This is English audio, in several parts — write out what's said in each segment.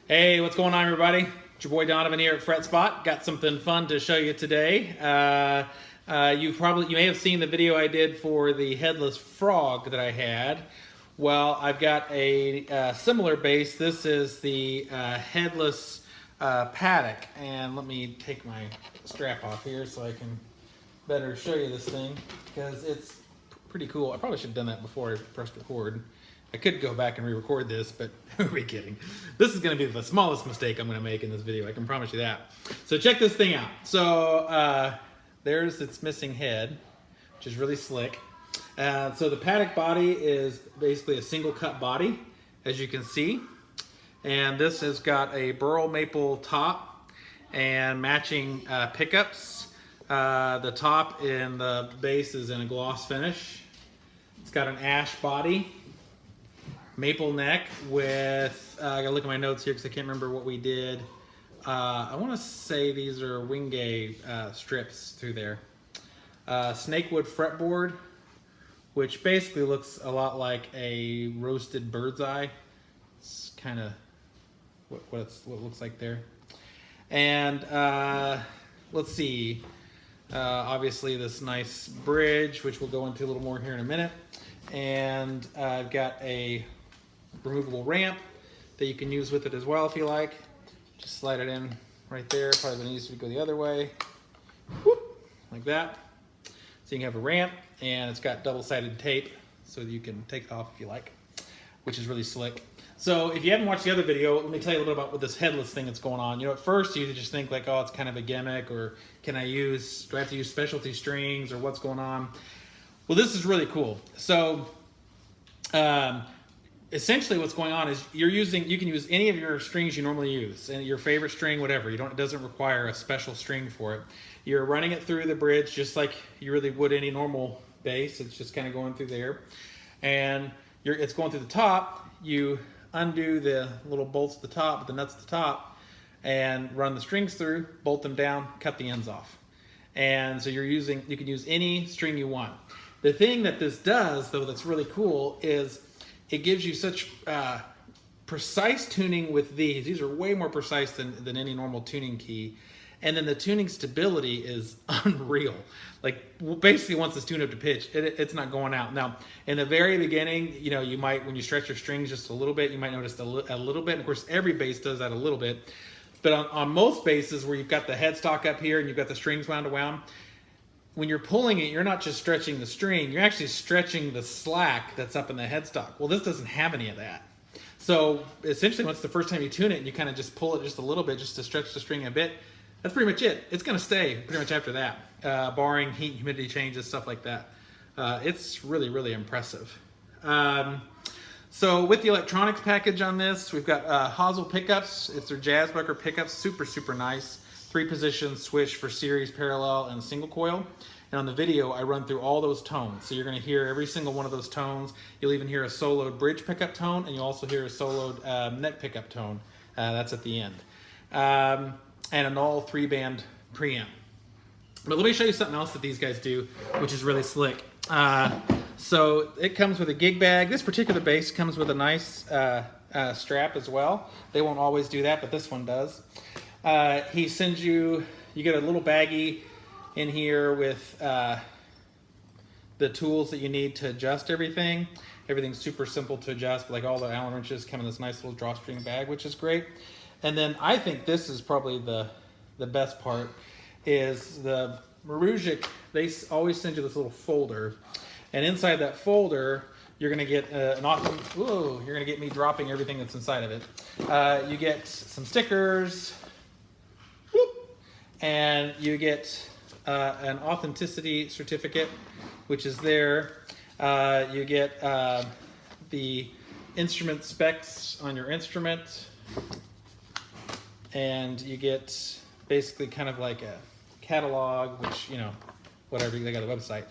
Hey, what's going on, everybody? It's your boy Donovan here at Fretspot. Got something fun to show you today. You may have seen the video I did for the headless frog that I had. Well, I've got a similar bass. This is the headless Paddock, and let me take my strap off here so I can better show you this thing because it's pretty cool. I probably should have done that before I pressed record. I could go back and re-record this, but who are we kidding? This is going to be the smallest mistake I'm going to make in this video. I can promise you that. So check this thing out. So there's its missing head, which is really slick. So the Paddock body is basically a single cut body, as you can see. And this has got a Burl Maple top and matching pickups. The top and the base is in a gloss finish. It's got an ash body. Maple neck with, I gotta look at my notes here because I can't remember what we did. I want to say these are wingay strips through there. Snakewood fretboard, which basically looks a lot like a roasted bird's eye. It's kind of what it looks like there. And let's see, obviously this nice bridge, which we'll go into a little more here in a minute. And I've got a removable ramp that you can use with it as well if you like. Just slide it in right there. Probably been easier to go the other way. Whoop, like that. So you can have a ramp, and it's got double-sided tape so you can take it off if you like, which is really slick. So if you haven't watched the other video, let me tell you a little bit about what this headless thing that's going on. You know, at first you just think like, oh, it's kind of a gimmick, or do I have to use specialty strings, or what's going on? Well, this is really cool. So essentially what's going on is you can use any of your strings you normally use, and your favorite string, whatever. It doesn't require a special string for it. You're running it through the bridge just like you really would any normal bass. It's just kind of going through there. And it's going through the top. You undo the little bolts at the top, the nuts at the top, and run the strings through, bolt them down, cut the ends off. And so you can use any string you want. The thing that this does, though, that's really cool is it gives you such precise tuning with these. These are way more precise than any normal tuning key. And then the tuning stability is unreal. Like, basically once it's tuned up to pitch, it's not going out. Now, in the very beginning, you know, you might, when you stretch your strings just a little bit, you might notice a little bit. And of course, every bass does that a little bit. But on most basses where you've got the headstock up here and you've got the strings wound around, when you're pulling it, you're not just stretching the string, you're actually stretching the slack that's up in the headstock. Well, this doesn't have any of that. So essentially, once the first time you tune it and you kind of just pull it just a little bit just to stretch the string a bit, that's pretty much it. It's going to stay pretty much after that, barring heat and humidity changes, stuff like that. It's really, really impressive. So with the electronics package on this, we've got Haussel pickups. It's their Jazzbucker pickups, super, super nice. 3-position switch for series, parallel, and single coil. And on the video, I run through all those tones. So you're going to hear every single one of those tones. You'll even hear a soloed bridge pickup tone, and you'll also hear a soloed neck pickup tone. That's at the end. And a Noll 3-band preamp. But let me show you something else that these guys do, which is really slick. So it comes with a gig bag. This particular bass comes with a nice strap as well. They won't always do that, but this one does. He sends you get a little baggie in here with the tools that you need to adjust everything. Everything's super simple to adjust, like all the Allen wrenches come in this nice little drawstring bag, which is great. And then I think this is probably the best part, is the Maruszczyk. They always send you this little folder, and inside that folder you're going to get you're going to get me dropping everything that's inside of it. You get some stickers. And you get an authenticity certificate, which is there. You get the instrument specs on your instrument. And you get basically kind of like a catalog, which, you know, whatever, they got a website.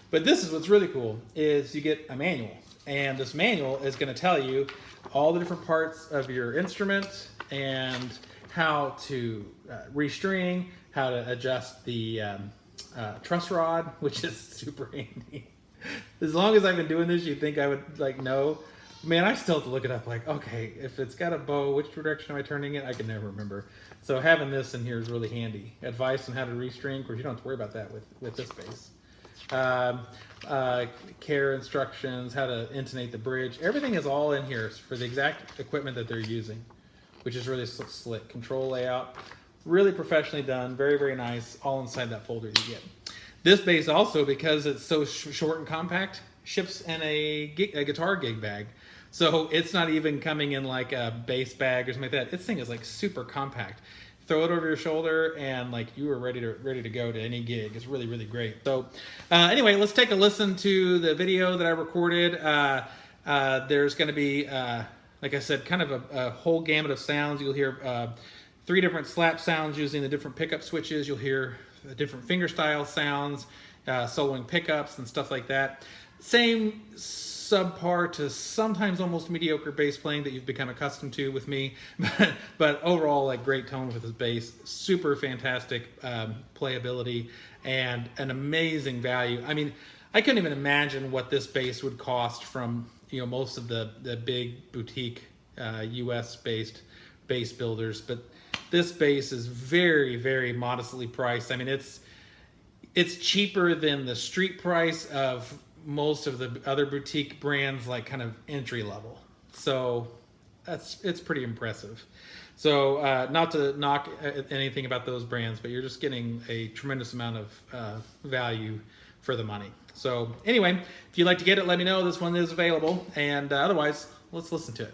But this is what's really cool, is you get a manual. And this manual is going to tell you all the different parts of your instrument and how to restring, how to adjust the truss rod, which is super handy. As long as I've been doing this, you'd think I would know, Man, I still have to look it up. Like, okay, if it's got a bow, which direction am I turning it? I can never remember. So having this in here is really handy. Advice on how to restring, because you don't have to worry about that with this bass. Care instructions, how to intonate the bridge. Everything is all in here for the exact equipment that they're using, which is really slick. Control layout, really professionally done, very, very nice, all inside that folder you get. This bass also, because it's so short and compact, ships in a guitar gig bag. So it's not even coming in like a bass bag or something like that. This thing is like super compact. Throw it over your shoulder and like you are ready to go to any gig. It's really, really great. So anyway, let's take a listen to the video that I recorded. There's going to be, like I said, kind of a whole gamut of sounds. You'll hear 3 different slap sounds using the different pickup switches. You'll hear different fingerstyle sounds, soloing pickups and stuff like that. Same subpar to sometimes almost mediocre bass playing that you've become accustomed to with me, but overall, like, great tone with this bass, super fantastic playability, and an amazing value. I mean, I couldn't even imagine what this bass would cost from, you know, most of the big boutique US based bass builders, but this bass is very, very modestly priced. I mean, it's cheaper than the street price of most of the other boutique brands, like kind of entry level. So it's pretty impressive. So not to knock anything about those brands, but you're just getting a tremendous amount of value for the money. So anyway, if you'd like to get it, let me know. This one is available, and otherwise, let's listen to it.